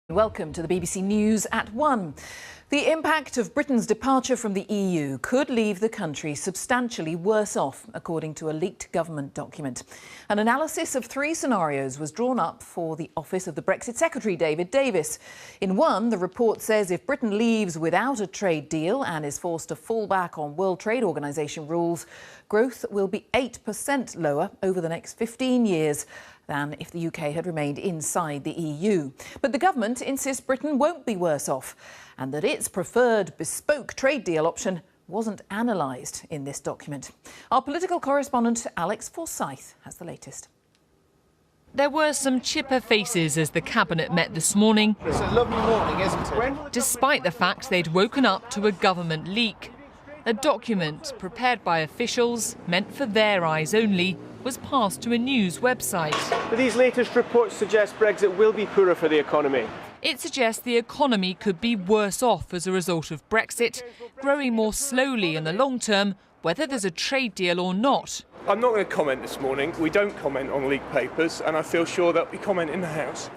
Welcome to the BBC News at 1. The impact of Britain's departure from the EU could leave the country substantially worse off, according to a leaked government document. An analysis of 3 scenarios was drawn up for the office of the Brexit Secretary, David Davis. In one, the report says if Britain leaves without a trade deal and is forced to fall back on World Trade Organization rules, growth will be 8% lower over the next 15 years than if the UK had remained inside the EU. But the government insists Britain won't be worse off and that its preferred bespoke trade deal option wasn't analysed in this document. Our political correspondent Alex Forsyth has the latest. There were some chipper faces as the Cabinet met this morning. It's a lovely morning, isn't it? Despite the fact they'd woken up to a government leak. A document prepared by officials, meant for their eyes only, was passed to a news website. But these latest reports suggest Brexit will be poorer for the economy. It suggests the economy could be worse off as a result of Brexit, growing more slowly in the long term, whether there's a trade deal or not. I'm not going to comment this morning. We don't comment on leaked papers, and I feel sure that we comment in the House.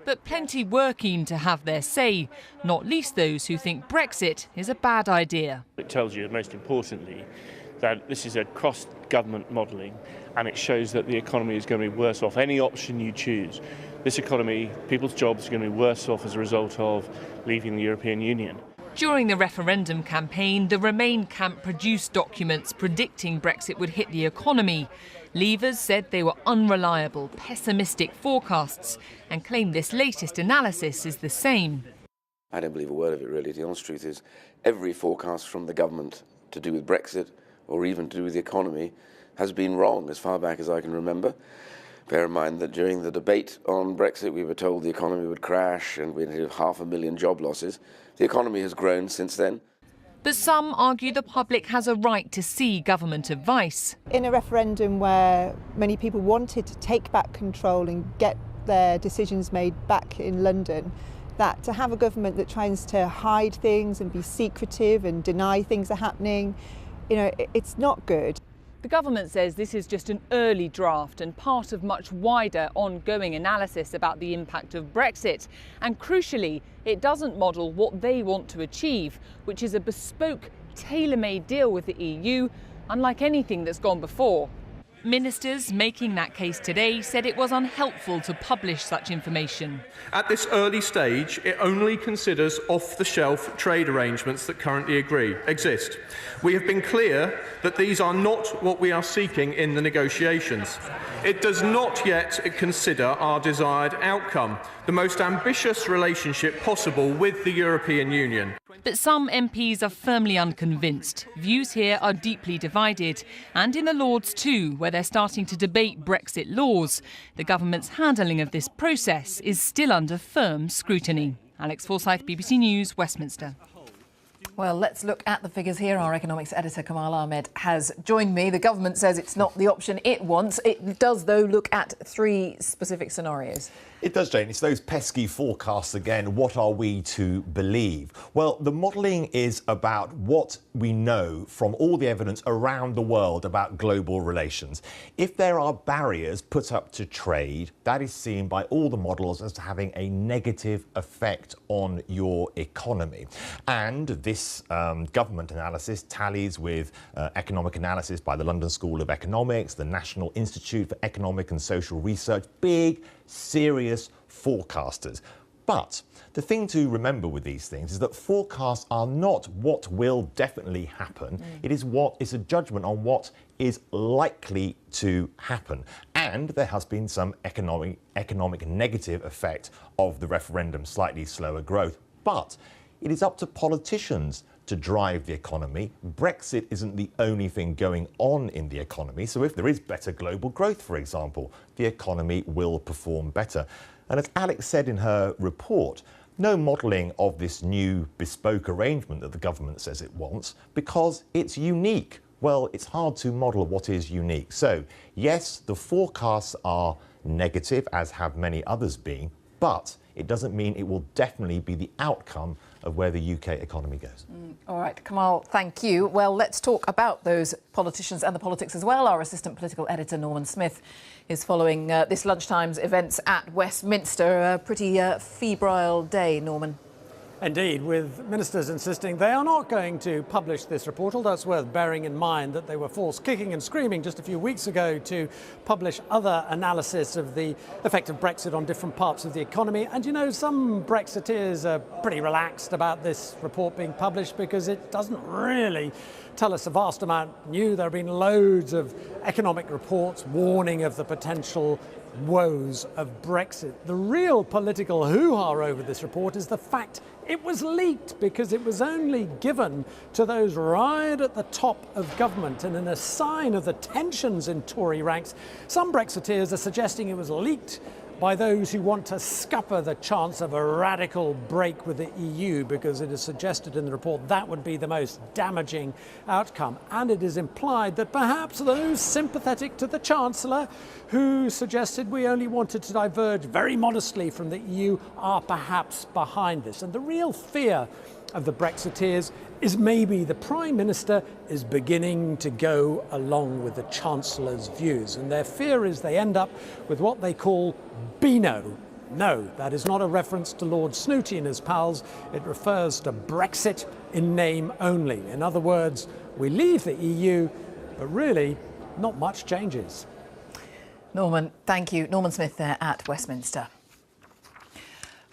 But plenty were keen to have their say, not least those who think Brexit is a bad idea. It tells you, most importantly, that this is a cross-government modelling, and it shows that the economy is going to be worse off. Any option you choose, this economy, people's jobs are going to be worse off as a result of leaving the European Union. During the referendum campaign, the Remain camp produced documents predicting Brexit would hit the economy. Leavers said they were unreliable, pessimistic forecasts and claimed this latest analysis is the same. I don't believe a word of it, really. The honest truth is every forecast from the government to do with Brexit or even to do with the economy has been wrong as far back as I can remember. Bear in mind that during the debate on Brexit, we were told the economy would crash and we'd have 500,000 job losses. The economy has grown since then. But some argue the public has a right to see government advice. In a referendum where many people wanted to take back control and get their decisions made back in London, that to have a government that tries to hide things and be secretive and deny things are happening, it's not good. The government says this is just an early draft and part of much wider ongoing analysis about the impact of Brexit. And crucially, it doesn't model what they want to achieve, which is a bespoke, tailor-made deal with the EU, unlike anything that's gone before. Ministers making that case today said it was unhelpful to publish such information. At this early stage, it only considers off-the-shelf trade arrangements that currently exist. We have been clear that these are not what we are seeking in the negotiations. It does not yet consider our desired outcome, the most ambitious relationship possible with the European Union. But some MPs are firmly unconvinced. Views here are deeply divided. And in the Lords too, where they're starting to debate Brexit laws. The government's handling of this process is still under firm scrutiny. Alex Forsyth, BBC News, Westminster. Well, let's look at the figures here. Our economics editor, Kamal Ahmed, has joined me. The government says it's not the option it wants. It does, though, look at 3 specific scenarios. It does, Jane. It's those pesky forecasts again. What are we to believe? Well, the modelling is about what we know from all the evidence around the world about global relations. If there are barriers put up to trade, that is seen by all the models as having a negative effect on your economy. And this government analysis tallies with economic analysis by the London School of Economics, the National Institute for Economic and Social Research, big, serious forecasters. But the thing to remember with these things is that forecasts are not what will definitely happen. It is a judgment on what is likely to happen. And there has been some economic negative effect of the referendum, slightly slower growth. But it is up to politicians to drive the economy. Brexit isn't the only thing going on in the economy. So if there is better global growth, for example, the economy will perform better. And as Alex said in her report, no modelling of this new bespoke arrangement that the government says it wants because it's unique. Well, it's hard to model what is unique. So yes, the forecasts are negative, as have many others been, but it doesn't mean it will definitely be the outcome of where the UK economy goes. All right, Kamal, thank you. Well, let's talk about those politicians and the politics as well. Our assistant political editor, Norman Smith, is following this lunchtime's events at Westminster. A pretty febrile day, Norman. Indeed, with ministers insisting they are not going to publish this report, although it's worth bearing in mind that they were forced kicking and screaming just a few weeks ago to publish other analysis of the effect of Brexit on different parts of the economy. And you know, some Brexiteers are pretty relaxed about this report being published because it doesn't really tell us a vast amount new. There have been loads of economic reports warning of the potential woes of Brexit. The real political hoo-ha over this report is the fact it was leaked because it was only given to those right at the top of government, and in a sign of the tensions in Tory ranks, some Brexiteers are suggesting it was leaked by those who want to scupper the chance of a radical break with the EU, because it is suggested in the report that would be the most damaging outcome. And it is implied that perhaps those sympathetic to the Chancellor, who suggested we only wanted to diverge very modestly from the EU, are perhaps behind this. And the real fear of the Brexiteers is maybe the Prime Minister is beginning to go along with the Chancellor's views, and their fear is they end up with what they call BNO. No, that is not a reference to Lord Snooty and his pals. It refers to Brexit in name only. In other words, we leave the EU, but really not much changes. Norman, thank you. Norman Smith there at Westminster.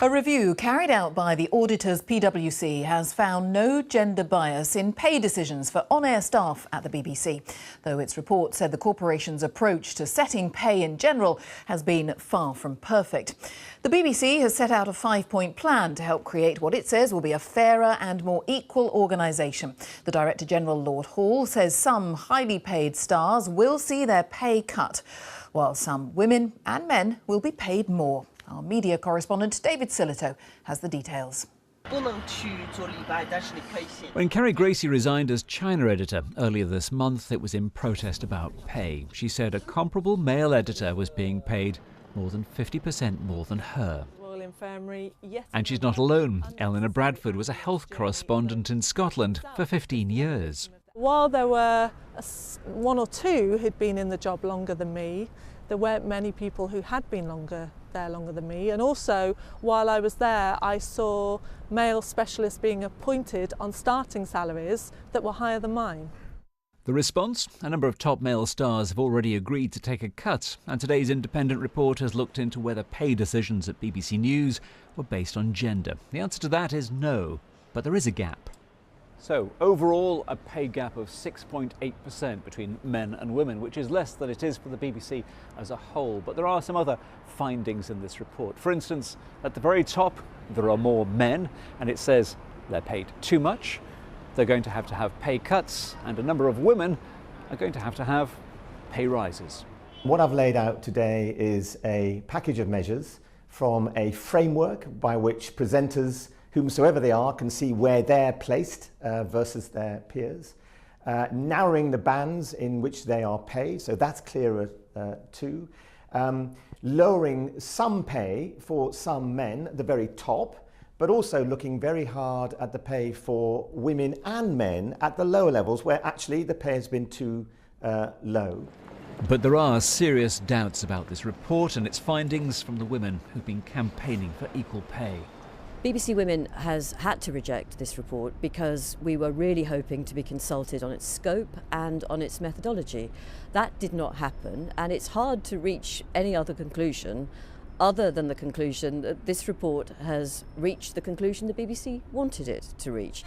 A review carried out by the auditors PwC has found no gender bias in pay decisions for on-air staff at the BBC, though its report said the corporation's approach to setting pay in general has been far from perfect. The BBC has set out a 5-point plan to help create what it says will be a fairer and more equal organisation. The Director General, Lord Hall, says some highly paid stars will see their pay cut, while some women and men will be paid more. Our media correspondent David Silito has the details. When Carrie Gracie resigned as China editor earlier this month, it was in protest about pay. She said a comparable male editor was being paid more than 50% more than her. And she's not alone. Eleanor Bradford was a health correspondent in Scotland for 15 years. While there were one or two who'd been in the job longer than me, there weren't many people who had been longer than me. And also, while I was there, I saw male specialists being appointed on starting salaries that were higher than mine. The response? A number of top male stars have already agreed to take a cut, and today's independent report has looked into whether pay decisions at BBC News were based on gender. The answer to that is no, but there is a gap. So, overall, a pay gap of 6.8% between men and women, which is less than it is for the BBC as a whole. But there are some other findings in this report. For instance, at the very top, there are more men, and it says they're paid too much. They're going to have pay cuts, and a number of women are going to have pay rises. What I've laid out today is a package of measures from a framework by which presenters, whomsoever they are, can see where they're placed versus their peers, narrowing the bands in which they are paid, so that's clearer too, lowering some pay for some men at the very top, but also looking very hard at the pay for women and men at the lower levels, where actually the pay has been too low. But there are serious doubts about this report and its findings from the women who've been campaigning for equal pay. BBC Women has had to reject this report because we were really hoping to be consulted on its scope and on its methodology. That did not happen, and it's hard to reach any other conclusion other than the conclusion that this report has reached the conclusion the BBC wanted it to reach.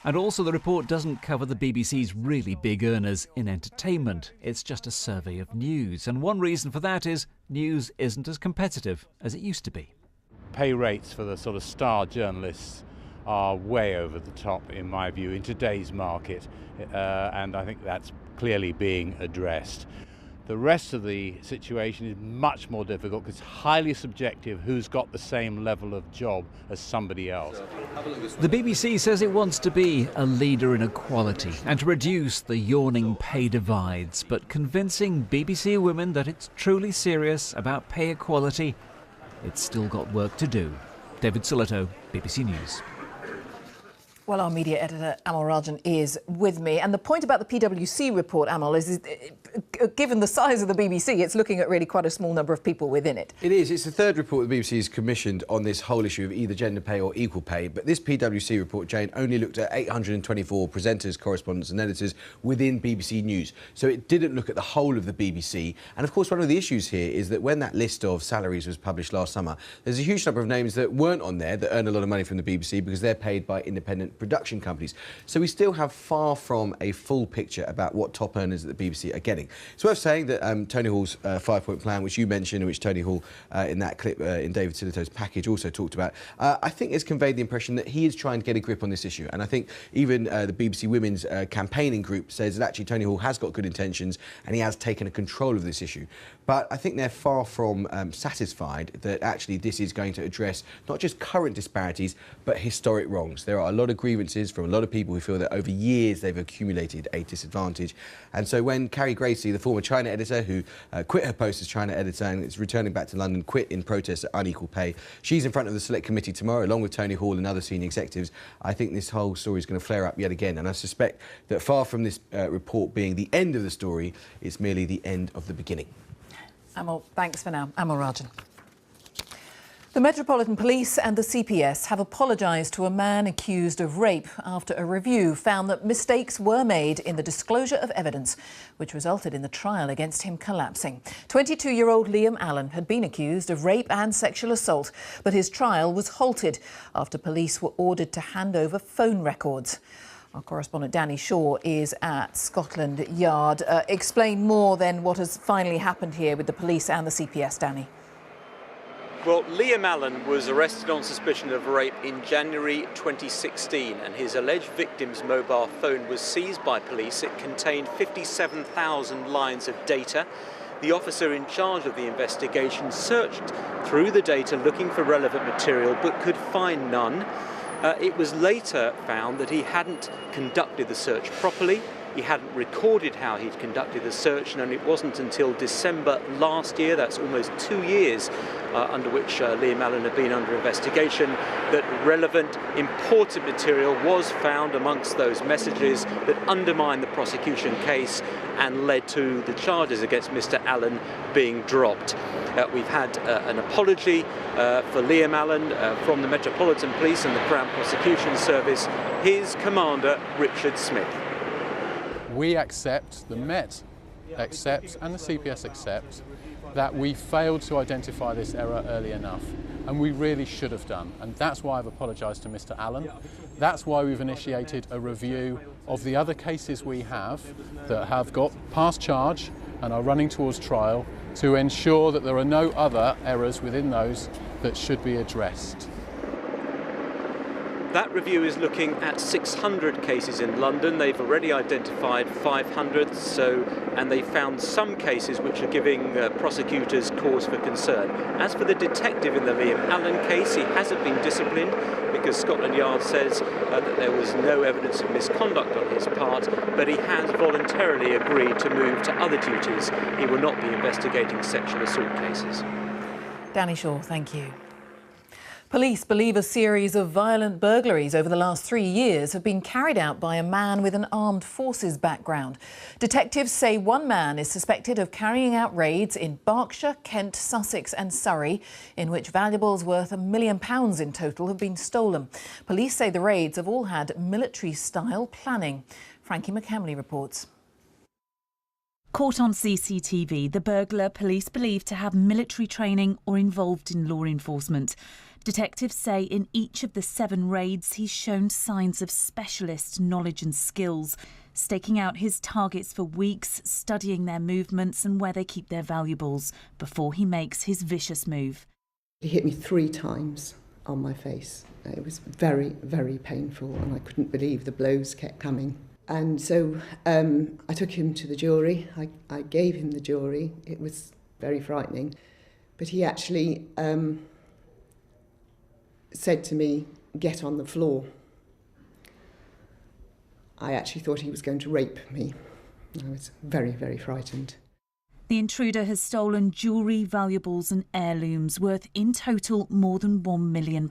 And also the report doesn't cover the BBC's really big earners in entertainment. It's just a survey of news, and one reason for that is news isn't as competitive as it used to be. Pay rates for the sort of star journalists are way over the top, in my view, in today's market, and I think that's clearly being addressed. The rest of the situation is much more difficult because it's highly subjective who's got the same level of job as somebody else. The BBC says it wants to be a leader in equality and to reduce the yawning pay divides, but convincing BBC women that it's truly serious about pay equality it's still got work to do. David Sillito, BBC News. Well, our media editor, Amal Rajan, is with me. And the point about the PwC report, Amal, is given the size of the BBC, it's looking at really quite a small number of people within it. It is. It's the third report the BBC has commissioned on this whole issue of either gender pay or equal pay. But this PwC report, Jane, only looked at 824 presenters, correspondents and editors within BBC News. So it didn't look at the whole of the BBC. And of course, one of the issues here is that when that list of salaries was published last summer, there's a huge number of names that weren't on there that earn a lot of money from the BBC because they're paid by independent production companies. So we still have far from a full picture about what top earners at the BBC are getting. It's worth saying that Tony Hall's 5-point plan, which you mentioned, and which Tony Hall in that clip in David Sillito's package also talked about, I think has conveyed the impression that he is trying to get a grip on this issue. And I think even the BBC Women's campaigning group says that actually Tony Hall has got good intentions and he has taken control of this issue. But I think they're far from satisfied that actually this is going to address not just current disparities, but historic wrongs. There are a lot of grievances from a lot of people who feel that over years they've accumulated a disadvantage. And so when Carrie Gracie, the former China editor who quit her post as China editor and is returning back to London, quit in protest at unequal pay, she's in front of the Select Committee tomorrow, along with Tony Hall and other senior executives. I think this whole story is going to flare up yet again. And I suspect that far from this report being the end of the story, it's merely the end of the beginning. Amal, thanks for now. Amal Rajan. The Metropolitan Police and the CPS have apologised to a man accused of rape after a review found that mistakes were made in the disclosure of evidence, which resulted in the trial against him collapsing. 22-year-old Liam Allen had been accused of rape and sexual assault, but his trial was halted after police were ordered to hand over phone records. Our correspondent Danny Shaw is at Scotland Yard. Explain more then what has finally happened here with the police and the CPS, Danny. Well, Liam Allen was arrested on suspicion of rape in January 2016 and his alleged victim's mobile phone was seized by police. It contained 57,000 lines of data. The officer in charge of the investigation searched through the data looking for relevant material but could find none. It was later found that he hadn't conducted the search properly. He hadn't recorded how he'd conducted the search, and it wasn't until December last year, that's almost 2 years under which Liam Allen had been under investigation, that relevant, important material was found amongst those messages that undermined the prosecution case and led to the charges against Mr. Allen being dropped. We've had an apology for Liam Allen from the Metropolitan Police and the Crown Prosecution Service, his commander, Richard Smith. We accept, the Met accepts and the CPS accept that we failed to identify this error early enough, and we really should have done, and that's why I've apologised to Mr. Allen. That's why we've initiated a review of the other cases we have that have got past charge and are running towards trial to ensure that there are no other errors within those that should be addressed. That review is looking at 600 cases in London. They've already identified 500, and they found some cases which are giving prosecutors cause for concern. As for the detective in the Liam Allen case, he hasn't been disciplined because Scotland Yard says that there was no evidence of misconduct on his part, but he has voluntarily agreed to move to other duties. He will not be investigating sexual assault cases. Danny Shaw, thank you. Police believe a series of violent burglaries over the last 3 years have been carried out by a man with an armed forces background. Detectives say one man is suspected of carrying out raids in Berkshire, Kent, Sussex and Surrey, in which valuables worth £1 million in total have been stolen. Police say the raids have all had military-style planning. Frankie McHamley reports. Caught on CCTV, the burglar police believe to have military training or involved in law enforcement. Detectives say in each of the 7 raids he's shown signs of specialist knowledge and skills, staking out his targets for weeks, studying their movements and where they keep their valuables before he makes his vicious move. He hit me 3 times on my face. It was very, very painful and I couldn't believe the blows kept coming. And so I took him to the jury. I gave him the jury. It was very frightening. But he actually said to me, "Get on the floor." I actually thought he was going to rape me. I was very, very frightened. The intruder has stolen jewellery, valuables and heirlooms worth in total more than £1 million.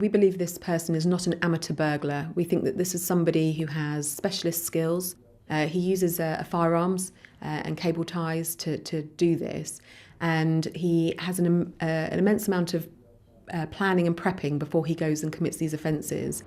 We believe this person is not an amateur burglar. We think that this is somebody who has specialist skills. He uses firearms and cable ties to do this, and he has an immense amount of planning and prepping before he goes and commits these offences.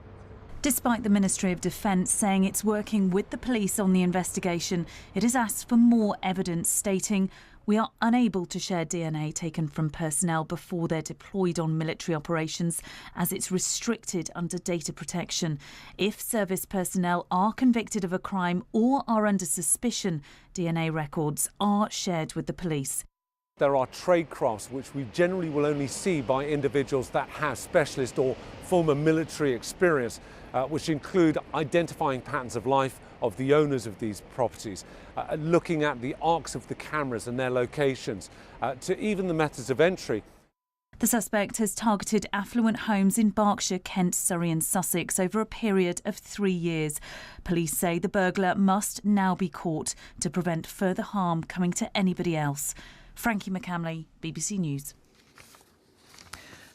Despite the Ministry of Defence saying it's working with the police on the investigation, it has asked for more evidence, stating, "We are unable to share DNA taken from personnel before they're deployed on military operations, as it's restricted under data protection. If service personnel are convicted of a crime or are under suspicion, DNA records are shared with the police." There are trade crafts which we generally will only see by individuals that have specialist or former military experience, which include identifying patterns of life of the owners of these properties, looking at the arcs of the cameras and their locations, to even the methods of entry. The suspect has targeted affluent homes in Berkshire, Kent, Surrey and Sussex over a period of 3 years. Police say the burglar must now be caught to prevent further harm coming to anybody else. Frankie McCamley, BBC News.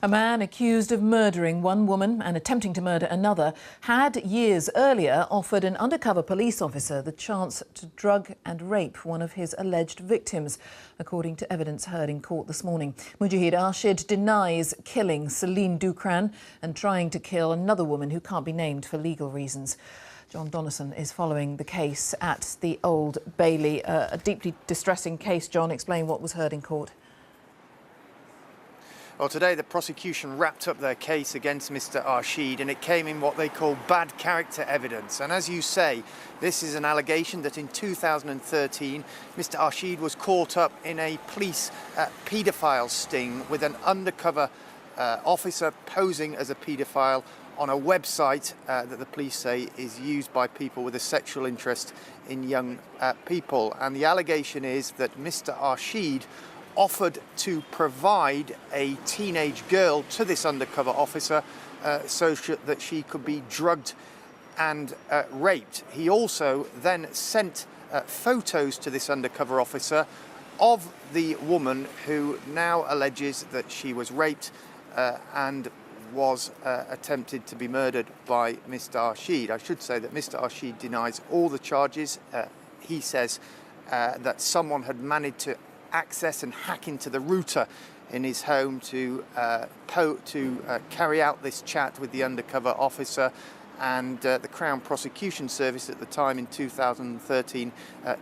A man accused of murdering one woman and attempting to murder another had years earlier offered an undercover police officer the chance to drug and rape one of his alleged victims, according to evidence heard in court this morning. Mujahid Arshid denies killing Celine Dukran and trying to kill another woman who can't be named for legal reasons. John Donnison is following the case at the Old Bailey. A deeply distressing case. John, explain what was heard in court. Well, today the prosecution wrapped up their case against Mr. Arshid, and it came in what they call bad character evidence. And as you say, this is an allegation that in 2013, Mr. Arshid was caught up in a police paedophile sting with an undercover officer posing as a paedophile on a website that the police say is used by people with a sexual interest in young people. And the allegation is that Mr. Arshid offered to provide a teenage girl to this undercover officer so that she could be drugged and raped. He also then sent photos to this undercover officer of the woman who now alleges that she was raped and was attempted to be murdered by Mr. Arshid. I should say that Mr. Arshid denies all the charges. He says that someone had managed to access and hack into the router in his home to carry out this chat with the undercover officer, and the Crown Prosecution Service at the time in 2013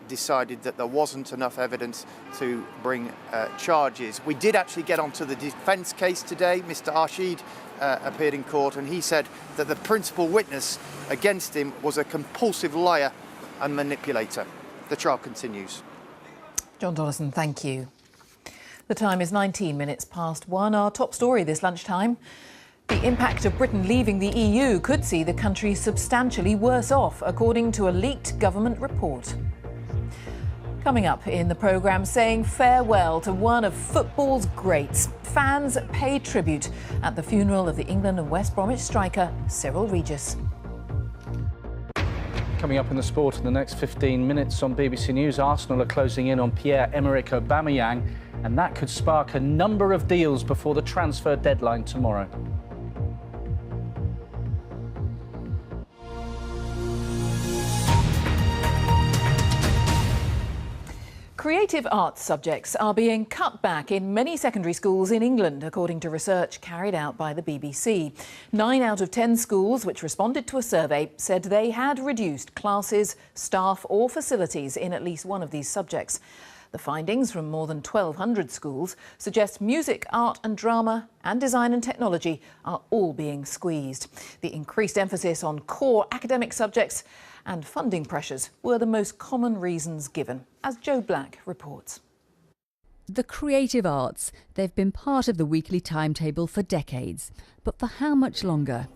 decided that there wasn't enough evidence to bring charges. We did actually get onto the defence case today. Mr. Arshid appeared in court and he said that the principal witness against him was a compulsive liar and manipulator. The trial continues. John Donnison, thank you. The time is 19 minutes past 1. Our top story this lunchtime. The impact of Britain leaving the EU could see the country substantially worse off, according to a leaked government report. Coming up in the programme, saying farewell to one of football's greats. Fans pay tribute at the funeral of the England and West Bromwich striker Cyril Regis. Coming up in the sport in the next 15 minutes on BBC News, Arsenal are closing in on Pierre-Emerick Aubameyang, and that could spark a number of deals before the transfer deadline tomorrow. Creative arts subjects are being cut back in many secondary schools in England, according to research carried out by the BBC. 9 out of 10 schools which responded to a survey said they had reduced classes, staff or facilities in at least one of these subjects. The findings from more than 1,200 schools suggest music, art and drama and design and technology are all being squeezed. The increased emphasis on core academic subjects and funding pressures were the most common reasons given, as Joe Black reports. The creative arts, they've been part of the weekly timetable for decades, but for how much longer?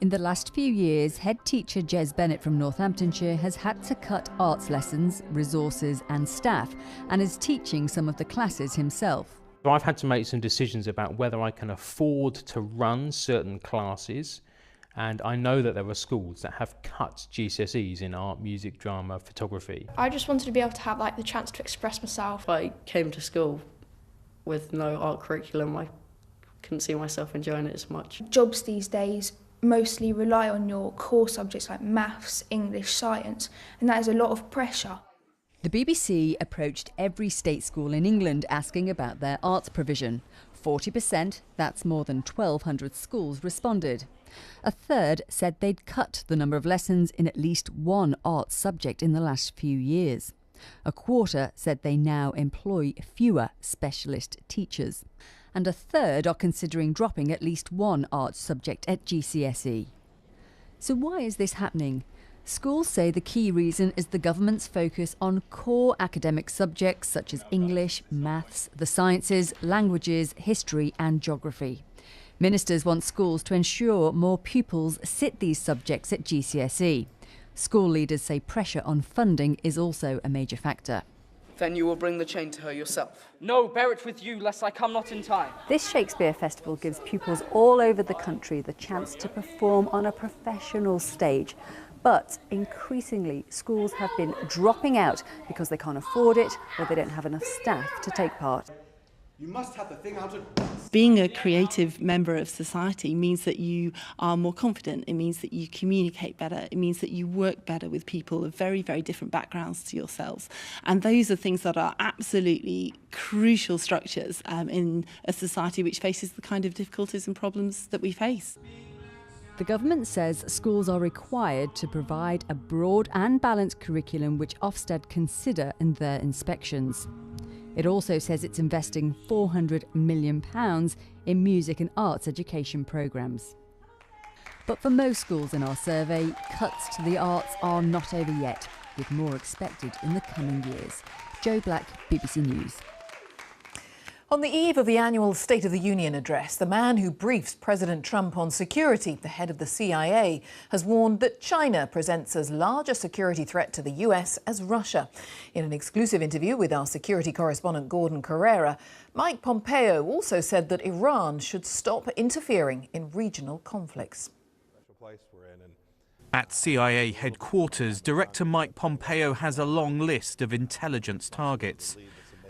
In the last few years, head teacher Jez Bennett from Northamptonshire has had to cut arts lessons, resources and staff, and is teaching some of the classes himself. I've had to make some decisions about whether I can afford to run certain classes And I know that there are schools that have cut GCSEs in art, music, drama, photography. I just wanted to be able to have the chance to express myself. I came to school with no art curriculum. I couldn't see myself enjoying it as much. Jobs these days mostly rely on your core subjects like maths, English, science, and that is a lot of pressure. The BBC approached every state school in England asking about their arts provision. 40%, that's more than 1,200 schools, responded. A third said they'd cut the number of lessons in at least one arts subject in the last few years. A quarter said they now employ fewer specialist teachers. And a third are considering dropping at least one arts subject at GCSE. So why is this happening? Schools say the key reason is the government's focus on core academic subjects such as English, maths, the sciences, languages, history and geography. Ministers want schools to ensure more pupils sit these subjects at GCSE. School leaders say pressure on funding is also a major factor. Then you will bring the chain to her yourself. No, bear it with you, lest I come not in time. This Shakespeare Festival gives pupils all over the country the chance to perform on a professional stage. But increasingly, schools have been dropping out because they can't afford it or they don't have enough staff to take part. You must have the thing out at once. Being a creative member of society means that you are more confident. It means that you communicate better. It means that you work better with people of very, very different backgrounds to yourselves. And those are things that are absolutely crucial structures in a society which faces the kind of difficulties and problems that we face. The government says schools are required to provide a broad and balanced curriculum which Ofsted consider in their inspections. It also says it's investing £400 million in music and arts education programmes. But for most schools in our survey, cuts to the arts are not over yet, with more expected in the coming years. Joe Black, BBC News. On the eve of the annual State of the Union address, the man who briefs President Trump on security, the head of the CIA, has warned that China presents as large a security threat to the US as Russia. In an exclusive interview with our security correspondent Gordon Carrera, Mike Pompeo also said that Iran should stop interfering in regional conflicts. At CIA headquarters, Director Mike Pompeo has a long list of intelligence targets.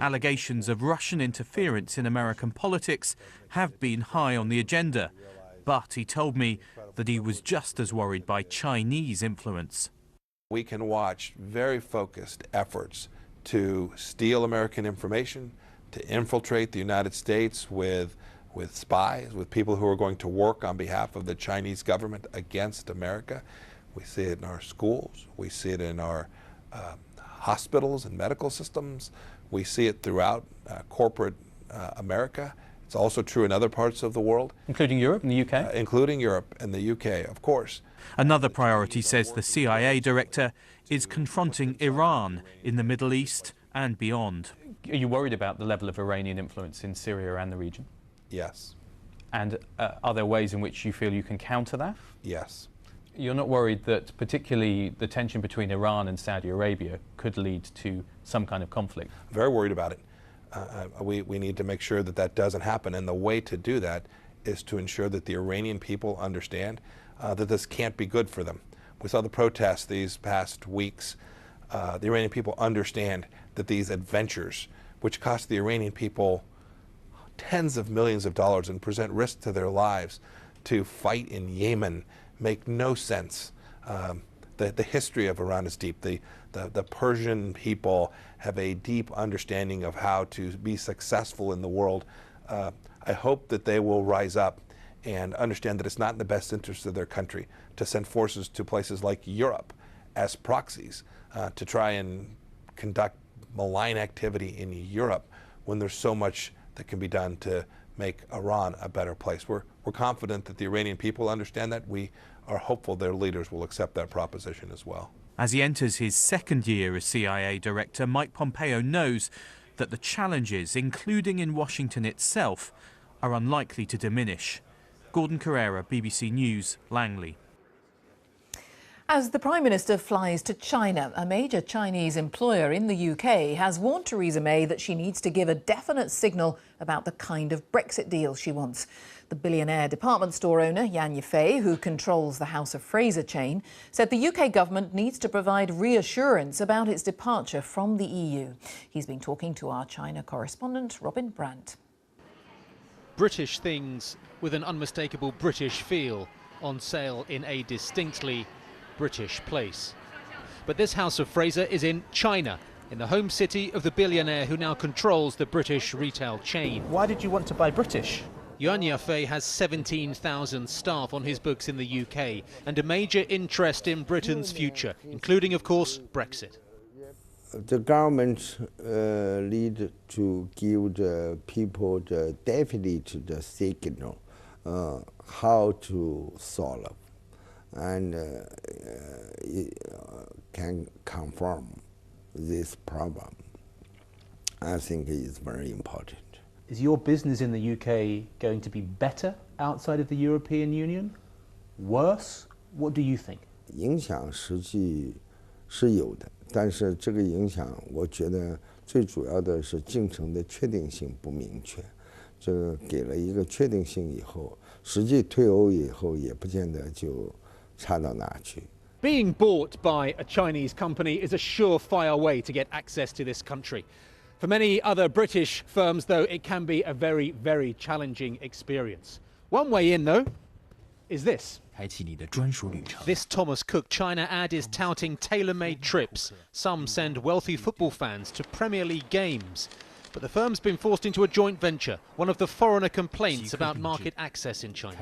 Allegations of Russian interference in American politics have been high on the agenda, but he told me that he was just as worried by Chinese influence. We can watch very focused efforts to steal American information, to infiltrate the United States with spies, with people who are going to work on behalf of the Chinese government against America. We see it in our schools, we see it in our hospitals and medical systems. We see it throughout corporate America. It's also true in other parts of the world. Including Europe and the UK? Including Europe and the UK, of course. Another priority, says the CIA director, is confronting Iran in the Middle East and beyond. Are you worried about the level of Iranian influence in Syria and the region? Yes. And are there ways in which you feel you can counter that? Yes. You're not worried that particularly the tension between Iran and Saudi Arabia could lead to some kind of conflict? I'm very worried about it. We need to make sure that that doesn't happen, and the way to do that is to ensure that the Iranian people understand that this can't be good for them. We saw the protests these past weeks. The Iranian people understand that these adventures, which cost the Iranian people tens of millions of dollars and present risk to their lives, to fight in Yemen, make no sense. The history of Iran is deep. The Persian people have a deep understanding of how to be successful in the world. I hope that they will rise up and understand that it's not in the best interest of their country to send forces to places like Europe as proxies to try and conduct malign activity in Europe when there's so much that can be done to make Iran a better place. We're confident that the Iranian people understand that. We are hopeful their leaders will accept that proposition as well. As he enters his second year as CIA director, Mike Pompeo knows that the challenges, including in Washington itself, are unlikely to diminish. Gordon Carrera, BBC News, Langley. As the Prime Minister flies to China, a major Chinese employer in the UK has warned Theresa May that she needs to give a definite signal about the kind of Brexit deal she wants. The billionaire department store owner, Yan Yifei, who controls the House of Fraser chain, said the UK government needs to provide reassurance about its departure from the EU. He's been talking to our China correspondent, Robin Brandt. British things with an unmistakable British feel on sale in a distinctly British place. But this House of Fraser is in China, in the home city of the billionaire who now controls the British retail chain. Why did you want to buy British? Yuan Yafei has 17,000 staff on his books in the UK and a major interest in Britain's future, including, of course, Brexit. The government need to give the people the definite the signal how to solve, and it can confirm this problem. I think is very important. Is your business in the UK going to be better outside of the European Union? Worse? What do you think? 影响实际是有的，但是这个影响，我觉得最主要的是进程的确定性不明确。这个给了一个确定性以后，实际退欧以后也不见得就差到哪去。 Being bought by a Chinese company is a surefire way to get access to this country. For many other British firms, though, it can be a very, very challenging experience. One way in, though, is this. This Thomas Cook China ad is touting tailor-made trips. Some send wealthy football fans to Premier League games. But the firm's been forced into a joint venture, one of the foreigner complaints about market access in China.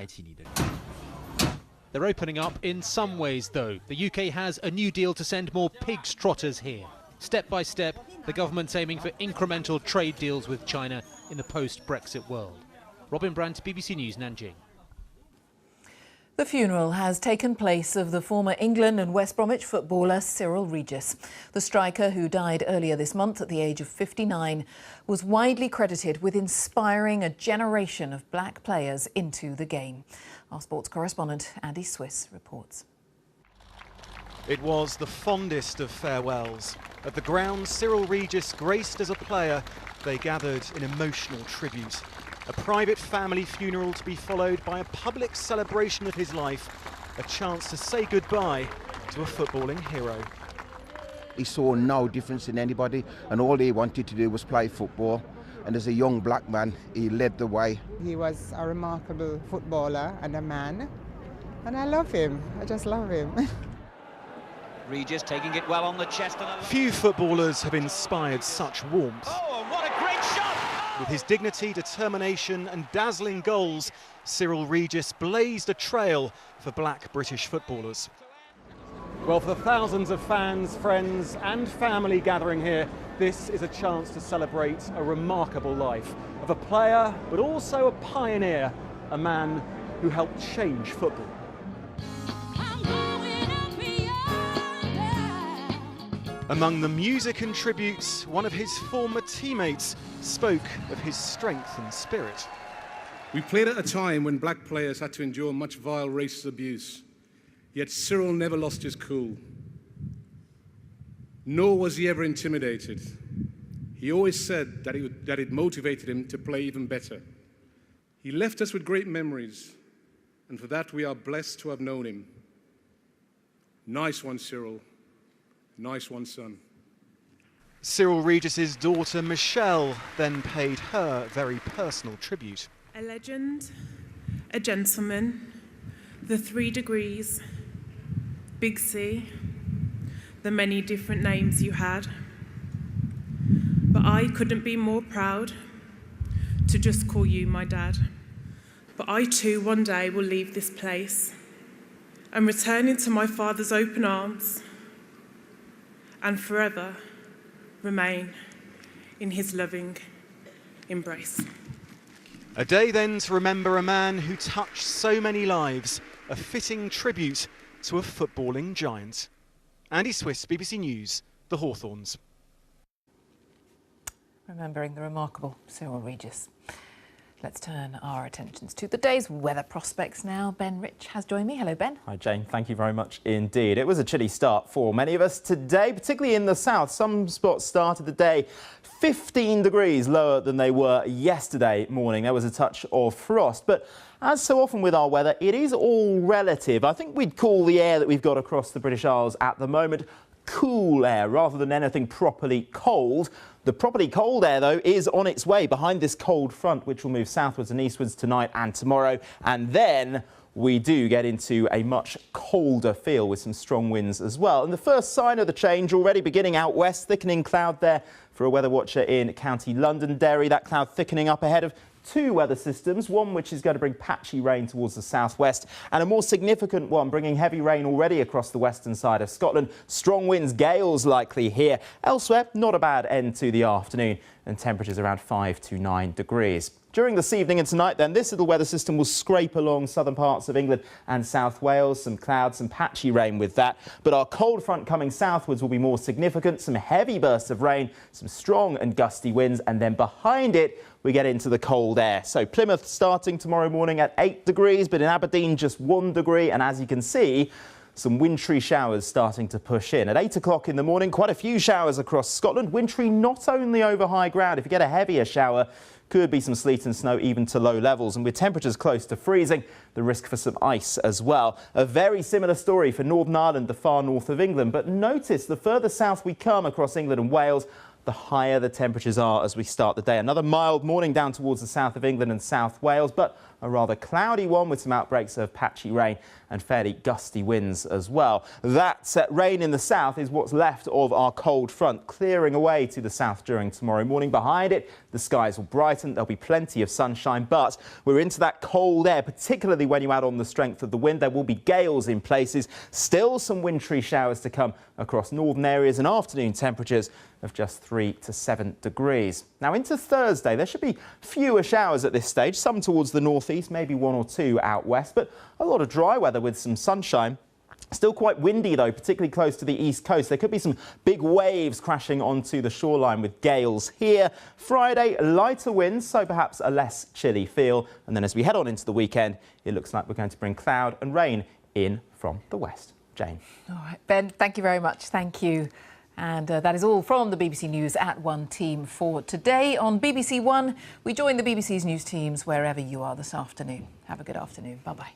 They're opening up in some ways, though. The UK has a new deal to send more pigs trotters here. Step by step, the government's aiming for incremental trade deals with China in the post-Brexit world. Robin Brandt, BBC News, Nanjing. The funeral has taken place of the former England and West Bromwich footballer Cyril Regis. The striker, who died earlier this month at the age of 59, was widely credited with inspiring a generation of black players into the game. Our sports correspondent Andy Swiss reports. It was the fondest of farewells. At the ground Cyril Regis graced as a player, they gathered in emotional tribute. A private family funeral to be followed by a public celebration of his life, a chance to say goodbye to a footballing hero. He saw no difference in anybody, and all he wanted to do was play football. And as a young black man, he led the way. He was a remarkable footballer and a man, and I love him. I just love him. Regis taking it well on the chest. Few footballers have inspired such warmth. Oh, and what a great shot! With his dignity, determination and dazzling goals, Cyril Regis blazed a trail for black British footballers. Well, for the thousands of fans, friends and family gathering here, this is a chance to celebrate a remarkable life of a player, but also a pioneer, a man who helped change football. Among the music and tributes, one of his former teammates spoke of his strength and spirit. We played at a time when black players had to endure much vile racist abuse, yet Cyril never lost his cool. Nor was he ever intimidated. He always said that it motivated him to play even better. He left us with great memories, and for that we are blessed to have known him. Nice one, Cyril. Nice one, son. Cyril Regis's daughter Michelle then paid her very personal tribute. A legend, a gentleman, the 3 degrees, Big C, the many different names you had. But I couldn't be more proud to just call you my dad. But I too one day will leave this place and return into my father's open arms and forever remain in his loving embrace. A day then to remember a man who touched so many lives, a fitting tribute to a footballing giant. Andy Swiss, BBC News, The Hawthorns. Remembering the remarkable Cyril Regis. Let's turn our attentions to the day's weather prospects now. Ben Rich has joined me. Hello, Ben. Hi, Jane. Thank you very much indeed. It was a chilly start for many of us today, particularly in the south. Some spots started the day 15 degrees lower than they were yesterday morning. There was a touch of frost, but as so often with our weather, it is all relative. I think we'd call the air that we've got across the British Isles at the moment cool air rather than anything properly cold. The properly cold air, though, is on its way behind this cold front, which will move southwards and eastwards tonight and tomorrow. And then we do get into a much colder feel with some strong winds as well. And the first sign of the change already beginning out west, thickening cloud there for a weather watcher in County Londonderry. That cloud thickening up ahead of two weather systems, one which is going to bring patchy rain towards the southwest and a more significant one bringing heavy rain already across the western side of Scotland. Strong winds, gales likely here. Elsewhere, not a bad end to the afternoon and temperatures around 5 to 9 degrees. During this evening and tonight then, this little weather system will scrape along southern parts of England and South Wales. Some clouds, some patchy rain with that. But our cold front coming southwards will be more significant. Some heavy bursts of rain, some strong and gusty winds, and then behind it we get into the cold air. So Plymouth starting tomorrow morning at 8 degrees, but in Aberdeen just 1 degree. And as you can see, some wintry showers starting to push in. At 8 o'clock in the morning, quite a few showers across Scotland. Wintry not only over high ground. If you get a heavier shower, could be some sleet and snow even to low levels, and with temperatures close to freezing, the risk for some ice as well. A very similar story for Northern Ireland, the far north of England, but notice the further south we come across England and Wales, the higher the temperatures are as we start the day. Another mild morning down towards the south of England and South Wales, but a rather cloudy one with some outbreaks of patchy rain and fairly gusty winds as well. That rain in the south is what's left of our cold front, clearing away to the south during tomorrow morning. Behind it, the skies will brighten. There'll be plenty of sunshine, but we're into that cold air, particularly when you add on the strength of the wind. There will be gales in places. Still some wintry showers to come across northern areas and afternoon temperatures of just 3 to 7 degrees. Now into Thursday, there should be fewer showers at this stage, some towards the northeast, maybe 1 or 2 out west, but a lot of dry weather with some sunshine. Still quite windy though, particularly close to the east coast. There could be some big waves crashing onto the shoreline with gales here. Friday, lighter winds, so perhaps a less chilly feel. And then as we head on into the weekend, it looks like we're going to bring cloud and rain in from the west. Jane. All right, Ben, thank you very much. Thank you. And that is all from the BBC News at 1 team for today. On BBC One, we join the BBC's news teams wherever you are this afternoon. Have a good afternoon. Bye-bye.